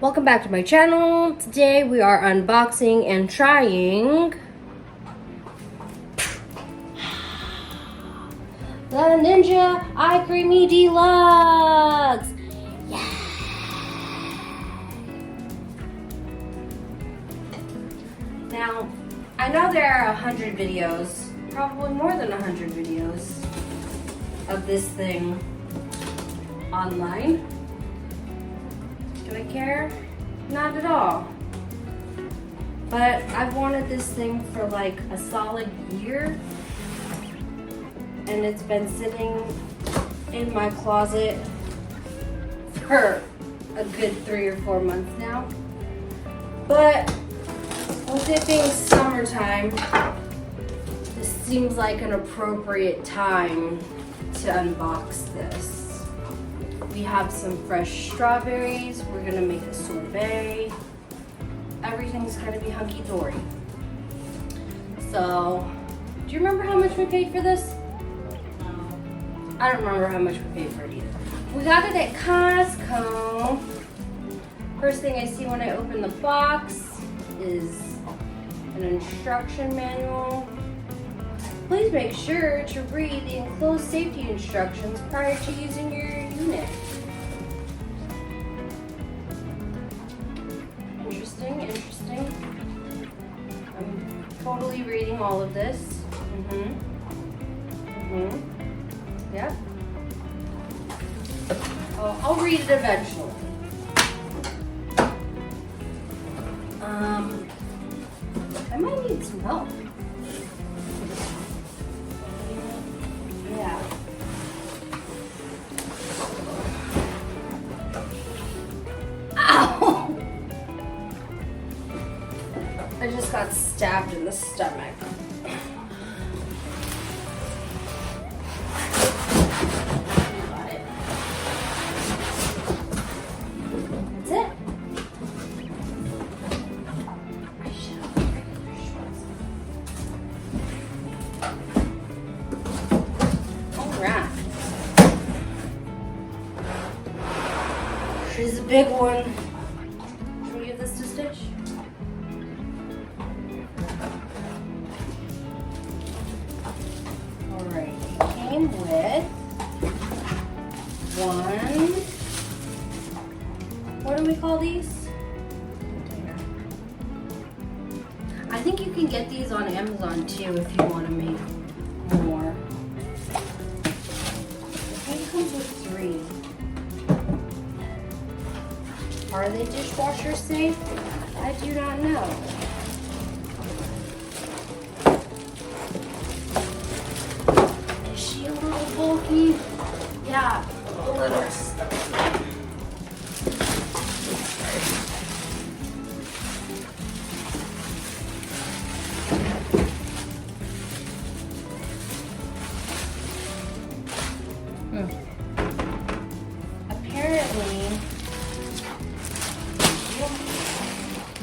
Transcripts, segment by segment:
Welcome back to my channel. Today we are unboxing and trying the Ninja Creami Deluxe. Yeah. Now, I know there are 100 videos, probably more than 100 videos of this thing online. Do I care? Not at all. But I've wanted this thing for like a solid year, and it's been sitting in my closet for a good 3 or 4 months now. But with it being summertime, this seems like an appropriate time to unbox this. We have some fresh strawberries. We're gonna make a sorbet. Everything's gonna be hunky-dory. So, do you remember how much we paid for this? I don't remember how much we paid for it either. We got it at Costco. First thing I see when I open the box is an instruction manual. Please make sure to read the enclosed safety instructions prior to using your unit. Interesting. I'm totally reading all of this. Yep. I'll read it eventually. I might need some help. Yeah. Ow! I just got stabbed in the stomach. Got it. That's it. I should have regular shorts. Alright. She's a big one. Should we give this to Stitch? Alright, it came with one, what do we call these? Container. I think you can get these on Amazon too if you want to make more. I think it comes with 3. Are they dishwasher safe? I do not know. Is she a little bulky? Yeah, a little.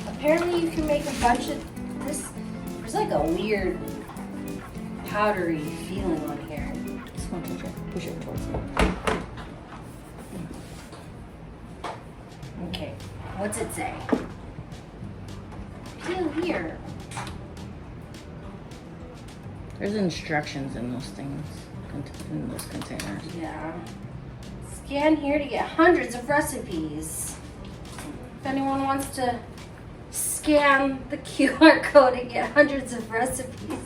Apparently you can make a bunch of this. There's like a weird powdery feeling on here. Just want to push it towards me. Okay, what's it say? Peel here. There's instructions in those things, in those containers. Yeah. Scan here to get hundreds of recipes. If anyone wants to scan the QR code and get hundreds of recipes.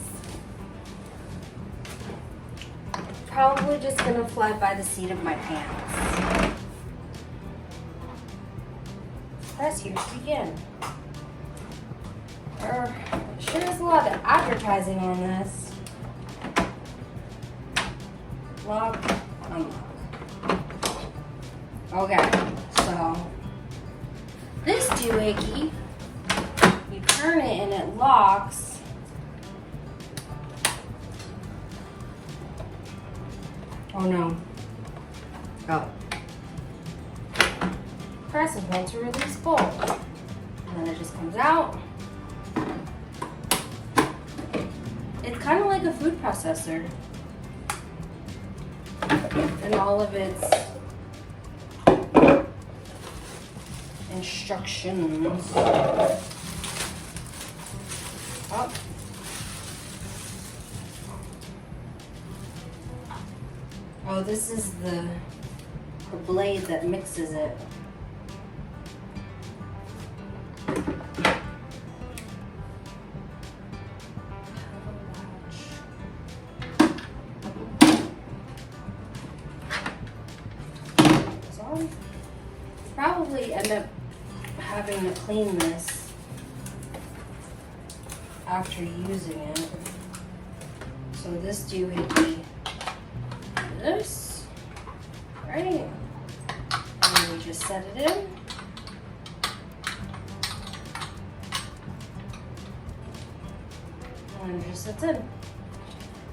Probably just gonna fly by the seat of my pants. Press here to begin. There sure is a lot of advertising on this. Lock, unlock. Okay, so this doohickey, you turn it and it locks. Oh no. Oh. Press and hold to release bolt. And then it just comes out. It's kind of like a food processor. And all of its instructions. Oh. Oh, this is the blade that mixes it. Probably end up having to clean this after using it. So this do would be this, right? And then we just set it in. And it just sits in.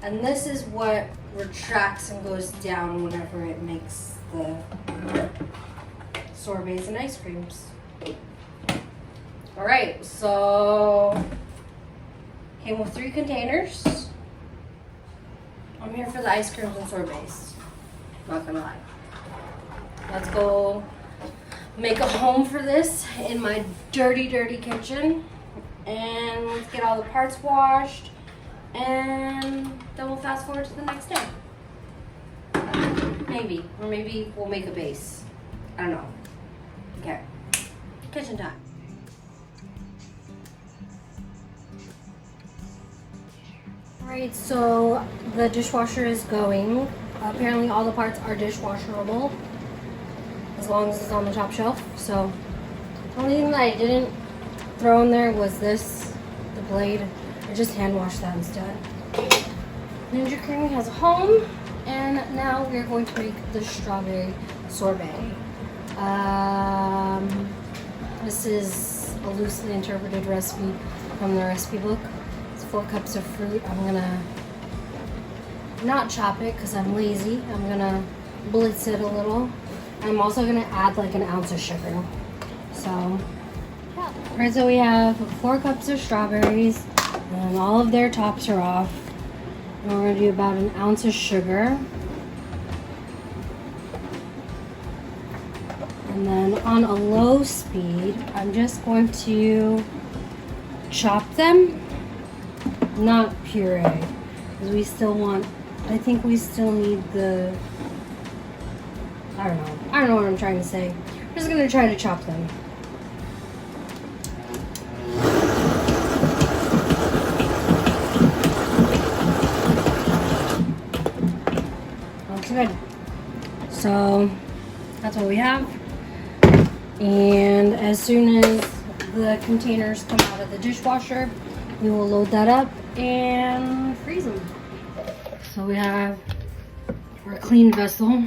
And this is what retracts and goes down whenever it makes the sorbets and ice creams. All right, so came with 3 containers. I'm here for the ice creams and sorbets. Not gonna lie. Let's go make a home for this in my dirty, dirty kitchen. And let's get all the parts washed. And then we'll fast forward to the next day. Maybe, or maybe we'll make a base. I don't know. Okay, kitchen time. Alright, so the dishwasher is going. Apparently all the parts are dishwasherable as long as it's on the top shelf. So the only thing that I didn't throw in there was this, the blade. I just hand washed that instead. Ninja Creami has a home, and now we're going to make the strawberry sorbet. This is a loosely interpreted recipe from the recipe book. It's 4 cups of fruit. I'm gonna not chop it because I'm lazy. I'm gonna blitz it a little. I'm also gonna add like an ounce of sugar. So, yeah. Alright, so we have 4 cups of strawberries, and all of their tops are off. And we're gonna do about an ounce of sugar. And then on a low speed, I'm just going to chop them, not puree, because we still want, I think we still need the, I don't know what I'm trying to say. I'm just going to try to chop them. Looks good. So that's what we have. And as soon as the containers come out of the dishwasher, we will load that up and freeze them. So we have our clean vessel,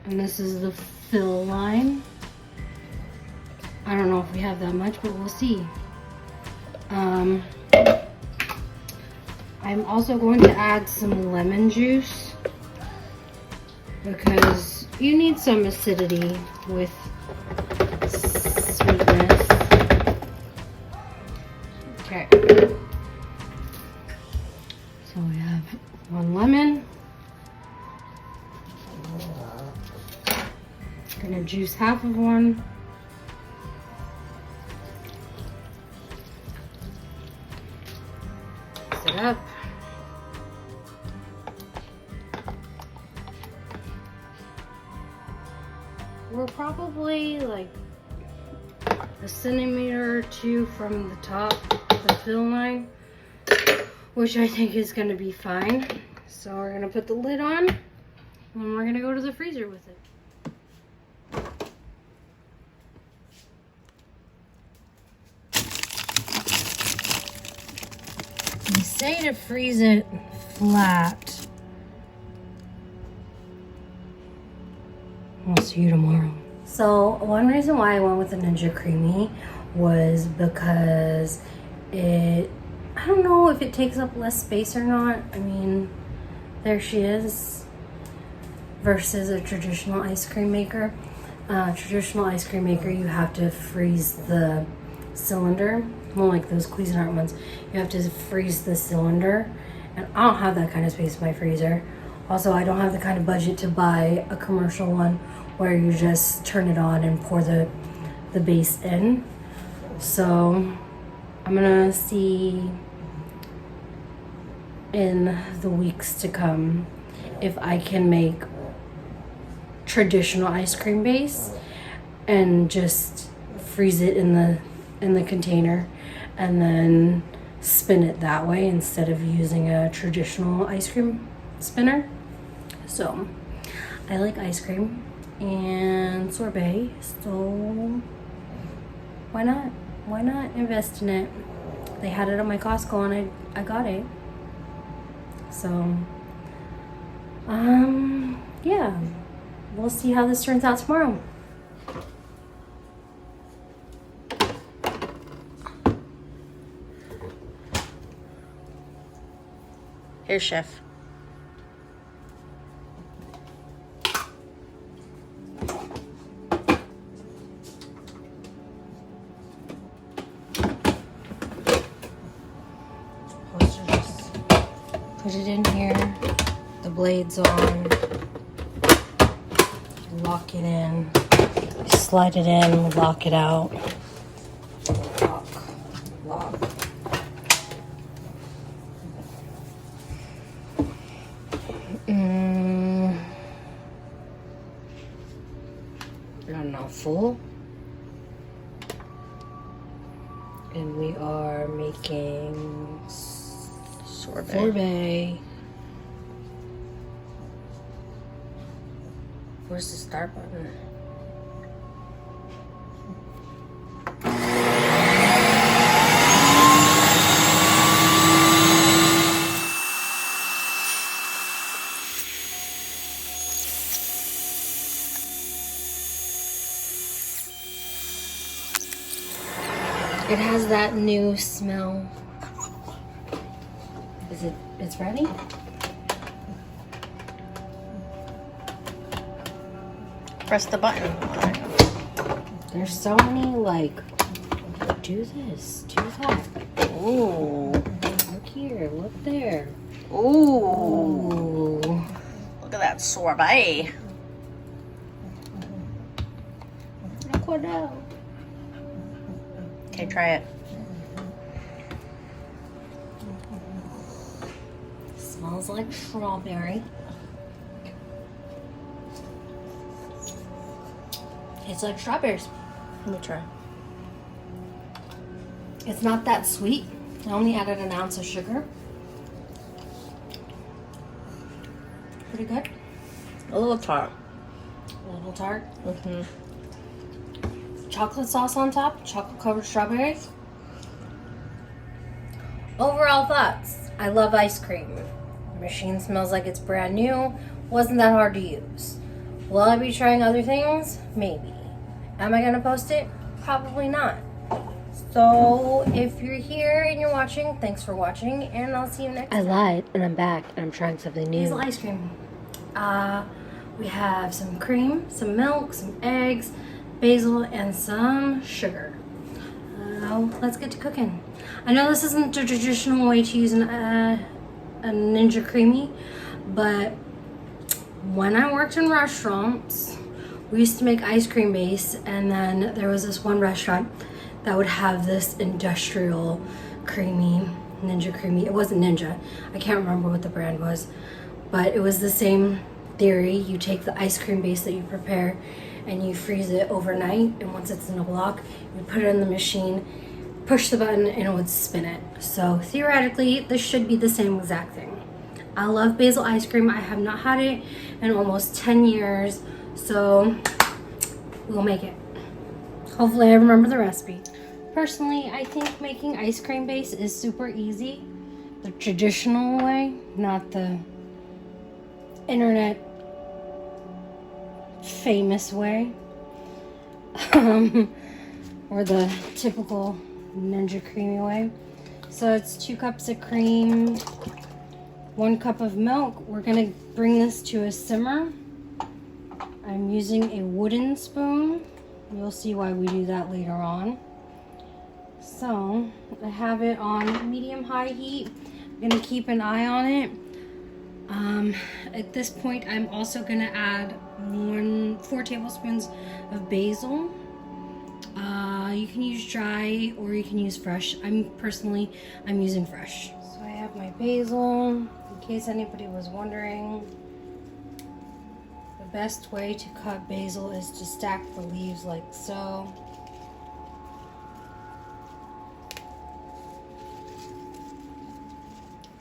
and this is the fill line. I don't know if we have that much, but we'll see. I'm also going to add some lemon juice because you need some acidity with sweetness. Okay. So we have 1 lemon. Gonna juice half of one. Mix it up. We're probably like a centimeter or 2 from the top of the fill line, which I think is going to be fine. So we're going to put the lid on, and we're going to go to the freezer with it. They say to freeze it flat. I'll see you tomorrow. So one reason why I went with the Ninja Creami was because I don't know if it takes up less space or not. I mean, there she is versus a traditional ice cream maker. Traditional ice cream maker, you have to freeze the cylinder. More like those Cuisinart ones. You have to freeze the cylinder. And I don't have that kind of space in my freezer. Also, I don't have the kind of budget to buy a commercial one where you just turn it on and pour the the base in. So I'm gonna see in the weeks to come if I can make traditional ice cream base and just freeze it in the container and then spin it that way instead of using a traditional ice cream spinner. So I like ice cream and sorbet, so why not invest in it? They had it at my Costco and I got it. So yeah, we'll see how this turns out tomorrow. Here, chef. Put it in here, the blade's on, lock it in, slide it in, lock it out, lock. Not enough full. And we are making sorbet. Where's the start button? It has that new smell. It's ready? Press the button. There's so many, like, do this, do that. Ooh. Look here, look there. Ooh. Ooh. Look at that sorbet. Look what else. Okay, try it. Smells like strawberry. It's like strawberries. Let me try. It's not that sweet. I only added an ounce of sugar. Pretty good. A little tart. A little tart. Mm-hmm. Chocolate sauce on top. Chocolate covered strawberries. Overall thoughts. I love ice cream. The machine smells like it's brand new. Wasn't that hard to use. Will I be trying other things? Maybe. Am I gonna post it? Probably not. So if you're here and you're watching, thanks for watching, and I'll see you next time. I lied, and I'm back, and I'm trying something new. Basil ice cream. We have some cream, some milk, some eggs, basil, and some sugar. Let's get to cooking. I know this isn't the traditional way to use a Ninja Creami, but when I worked in restaurants, we used to make ice cream base, and then there was this one restaurant that would have this industrial creamy Ninja Creami. It wasn't Ninja. I can't remember what the brand was, but it was the same theory. You take the ice cream base that you prepare and you freeze it overnight, and once it's in a block, you put it in the machine, push the button, and it would spin it. So theoretically, this should be the same exact thing. I love basil ice cream. I have not had it in almost 10 years, so we'll make it. Hopefully I remember the recipe. Personally, I think making ice cream base is super easy. The traditional way, not the internet famous way. Or the typical Ninja Creami way. So it's 2 cups of cream, 1 cup of milk. We're gonna bring this to a simmer. I'm using a wooden spoon. You'll see why we do that later on. So I have it on medium-high heat. I'm gonna keep an eye on it. At this point, I'm also gonna add 4 tablespoons of basil. You can use dry or you can use fresh. I'm using fresh. So I have my basil, in case anybody was wondering. The best way to cut basil is to stack the leaves like so.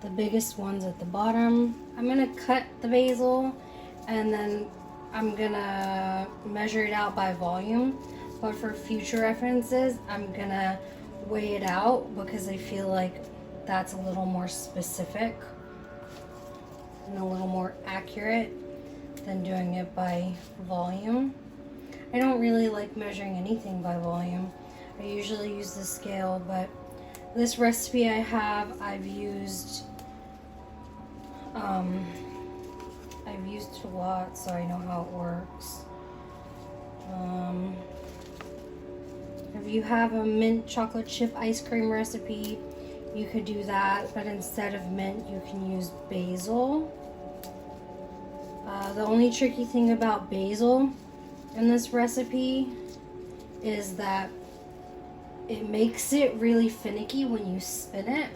The biggest ones at the bottom. I'm gonna cut the basil and then I'm gonna measure it out by volume, but for future references I'm gonna weigh it out because I feel like that's a little more specific and a little more accurate than doing it by volume. I don't really like measuring anything by volume. I usually use the scale, but this recipe I've used a lot, so I know how it works. If you have a mint chocolate chip ice cream recipe, you could do that, but instead of mint, you can use basil. The only tricky thing about basil in this recipe is that it makes it really finicky when you spin it.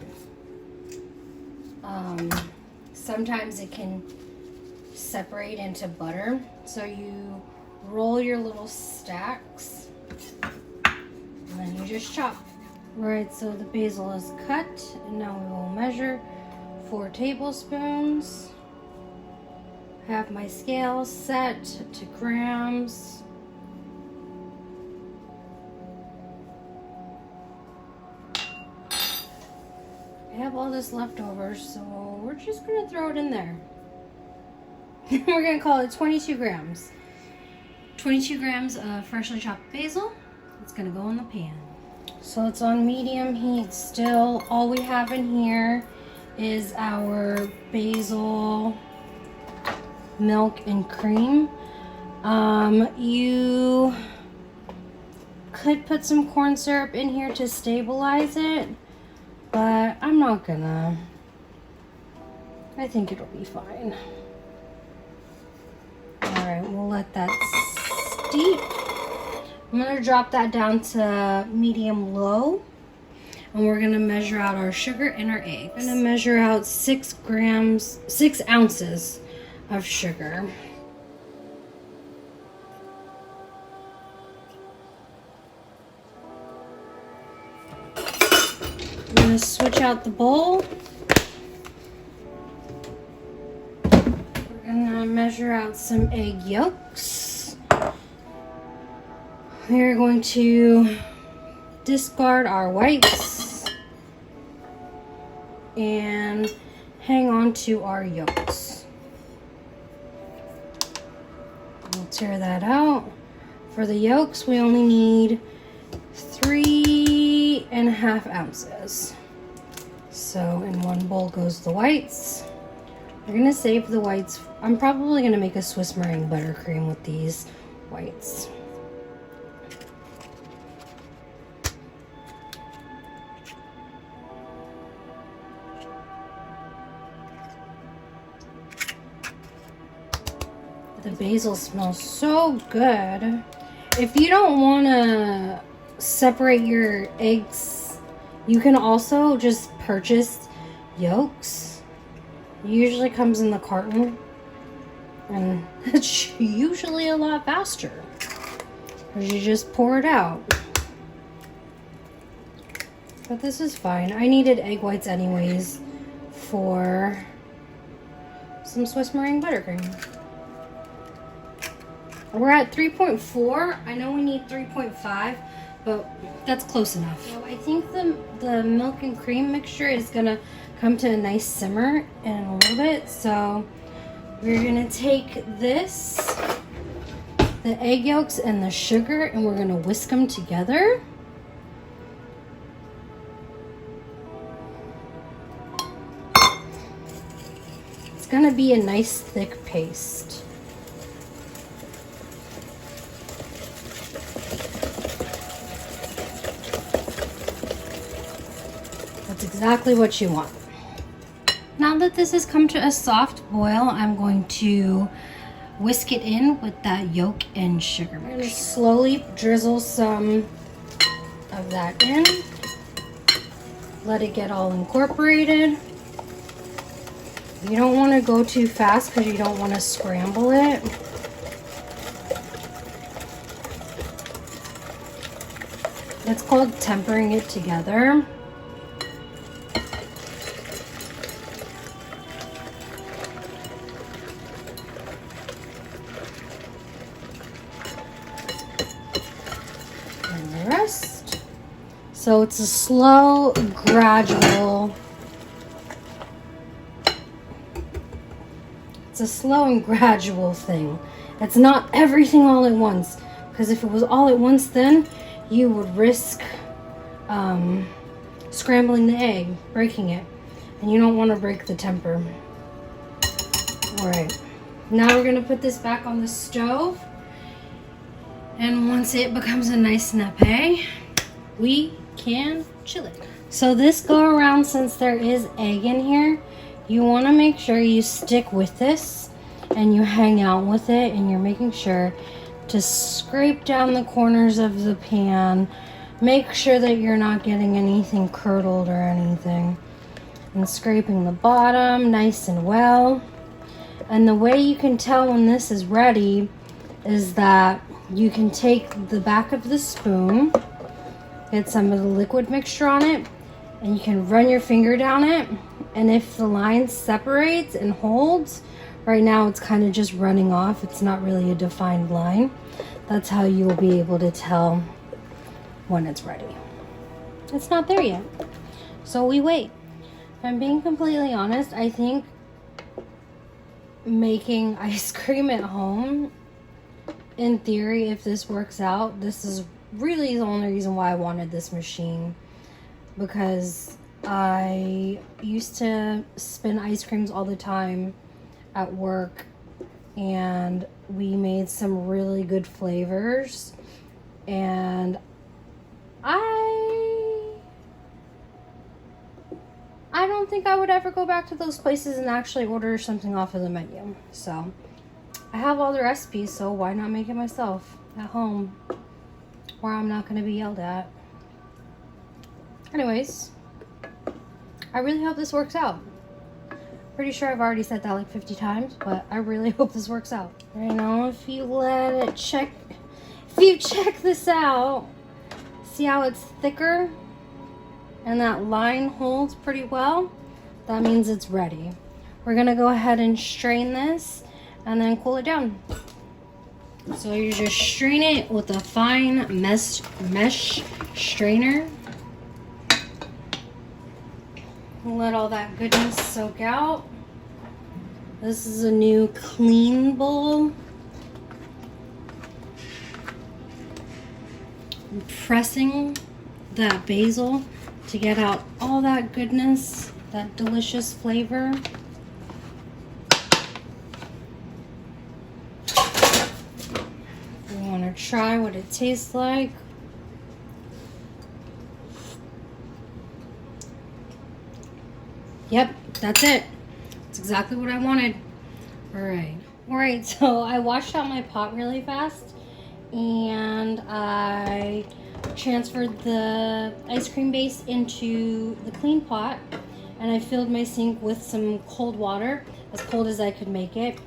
Sometimes it can separate into butter, so you roll your little stacks and then you just chop. Right, so the basil is cut, and now we will measure 4 tablespoons. I have my scale set to grams. I have all this left over, so we're just gonna throw it in there. We're gonna call it 22 grams. 22 grams of freshly chopped basil. It's gonna go in the pan. So it's on medium heat still. All we have in here is our basil milk and cream. You could put some corn syrup in here to stabilize it, but I'm not gonna. I think it'll be fine. Alright, we'll let that steep. I'm gonna drop that down to medium-low, and we're gonna measure out our sugar and our eggs. I'm gonna measure out 6 ounces of sugar. I'm gonna switch out the bowl. We're gonna measure out some egg yolks. We're going to discard our whites and hang on to our yolks. We'll tear that out. For the yolks, we only need 3.5 ounces. So in one bowl goes the whites. We're gonna save the whites. I'm probably gonna make a Swiss meringue buttercream with these whites. The basil smells so good. If you don't want to separate your eggs, you can also just purchase yolks. It usually comes in the carton, and it's usually a lot faster because you just pour it out. But this is fine. I needed egg whites anyways for some Swiss meringue buttercream. We're at 3.4. I know we need 3.5, but that's close enough. So I think the milk and cream mixture is gonna come to a nice simmer in a little bit. So we're gonna take this, the egg yolks and the sugar, and we're gonna whisk them together. It's gonna be a nice thick paste. Exactly what you want. Now that this has come to a soft boil, I'm going to whisk it in with that yolk and sugar mixture. I'm going to slowly drizzle some of that in. Let it get all incorporated. You don't want to go too fast because you don't want to scramble it. It's called tempering it together. And the rest. So it's a slow, gradual. It's a slow and gradual thing. It's not everything all at once. Because if it was all at once, then you would risk scrambling the egg, breaking it. And you don't want to break the temper. Alright. Now we're going to put this back on the stove. And once it becomes a nice nappe, we can chill it. So this go around, since there is egg in here, you want to make sure you stick with this and you hang out with it, and you're making sure to scrape down the corners of the pan. Make sure that you're not getting anything curdled or anything. And scraping the bottom nice and well. And the way you can tell when this is ready is that you can take the back of the spoon, get some of the liquid mixture on it, and you can run your finger down it. And if the line separates and holds, right now it's kind of just running off. It's not really a defined line. That's how you will be able to tell when it's ready. It's not there yet, so we wait. If I'm being completely honest, I think making ice cream at home, in theory, if this works out, this is really the only reason why I wanted this machine. Because I used to spin ice creams all the time at work, and we made some really good flavors, and I don't think I would ever go back to those places and actually order something off of the menu. So I have all the recipes, so why not make it myself at home where I'm not going to be yelled at. Anyways, I really hope this works out. Pretty sure I've already said that like 50 times, but I really hope this works out. You know, if you check this out, see how it's thicker and that line holds pretty well? That means it's ready. We're gonna go ahead and strain this and then cool it down. So you just strain it with a fine mesh strainer. Let all that goodness soak out. This is a new clean bowl. I'm pressing that basil to get out all that goodness, that delicious flavor. We want to try what it tastes like. Yep, that's it. That's exactly what I wanted. Alright, so I washed out my pot really fast, and I transferred the ice cream base into the clean pot, and I filled my sink with some cold water, as cold as I could make it,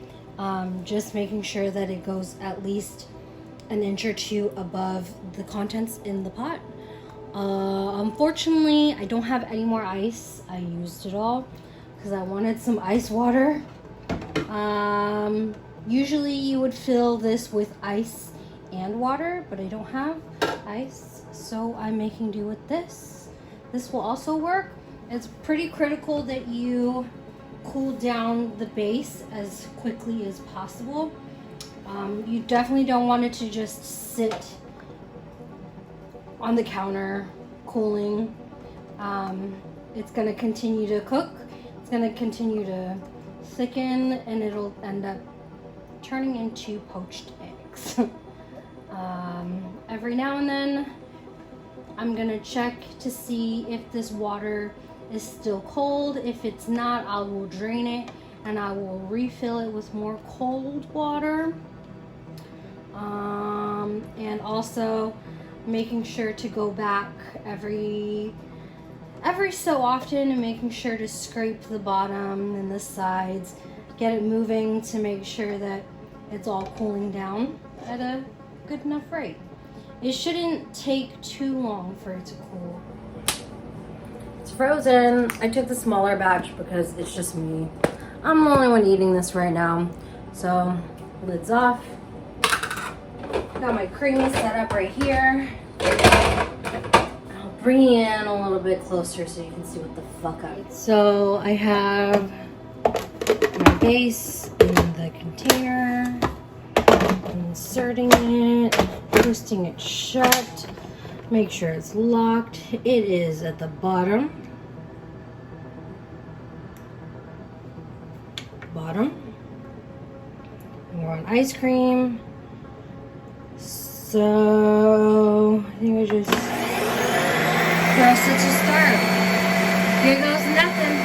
just making sure that it goes at least an inch or two above the contents in the pot. Unfortunately, I don't have any more ice. I used it all because I wanted some ice water. Usually you would fill this with ice and water, but I don't have ice, so I'm making do with this. This will also work. It's pretty critical that you cool down the base as quickly as possible. You definitely don't want it to just sit on the counter cooling. It's going to continue to cook. It's going to continue to thicken, and it'll end up turning into poached eggs. Every now and then I'm going to check to see if this water is still cold. If it's not, I will drain it and I will refill it with more cold water. And also making sure to go back every so often and making sure to scrape the bottom and the sides, get it moving to make sure that it's all cooling down at a good enough rate. It shouldn't take too long for it to cool. It's frozen. I took the smaller batch because it's just me. I'm the only one eating this right now. So, lid's off. Got my creamy set up right here. I'll bring you in a little bit closer so you can see what the fuck I... So I have my base in the container, inserting it, twisting it shut, make sure it's locked. It is at the bottom. And we're on ice cream. So I think we just press it to start. Here goes nothing.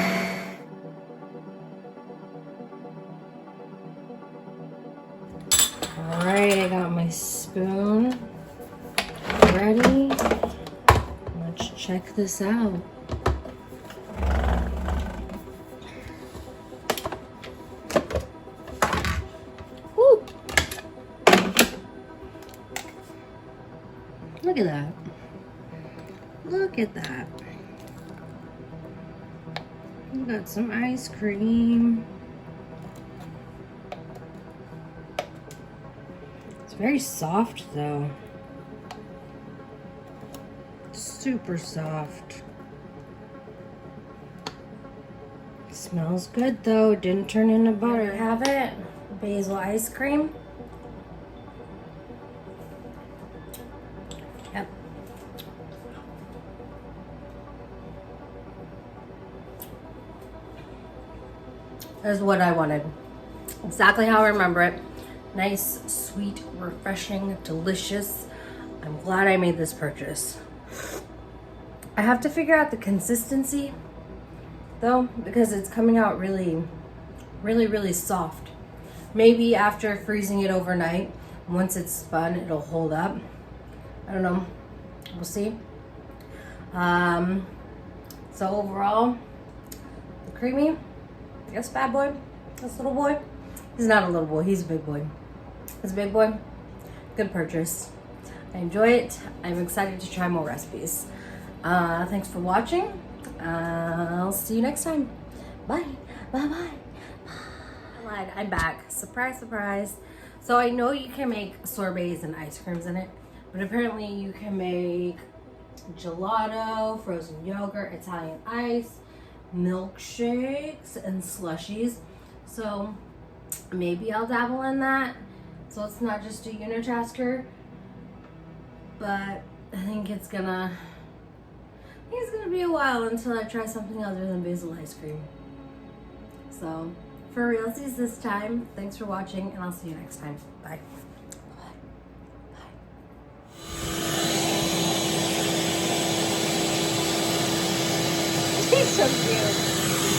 Alright, I got my spoon ready. Let's check this out. Woo! Look at that. Look at that. We got some ice cream. It's very soft though. Super soft. Smells good though. Didn't turn into butter. There you have it. Basil ice cream. Yep. That's what I wanted. Exactly how I remember it. Nice, sweet, refreshing, delicious. I'm glad I made this purchase. I have to figure out the consistency though, because it's coming out really soft. Maybe after freezing it overnight, once it's spun, it'll hold up. I don't know. We'll see. So overall, creamy. Yes, bad boy. This little boy. He's not a little boy. He's a big boy. He's a big boy. Good purchase. I enjoy it. I'm excited to try more recipes. Thanks for watching. I'll see you next time. Bye. Bye-bye. I'm back. Surprise, surprise. So I know you can make sorbets and ice creams in it, but apparently you can make gelato, frozen yogurt, Italian ice, milkshakes, and slushies. So maybe I'll dabble in that. So it's not just a unitasker, but I think it's gonna be a while until I try something other than basil ice cream. So for realsies this time, thanks for watching, and I'll see you next time. Bye. He's so cute.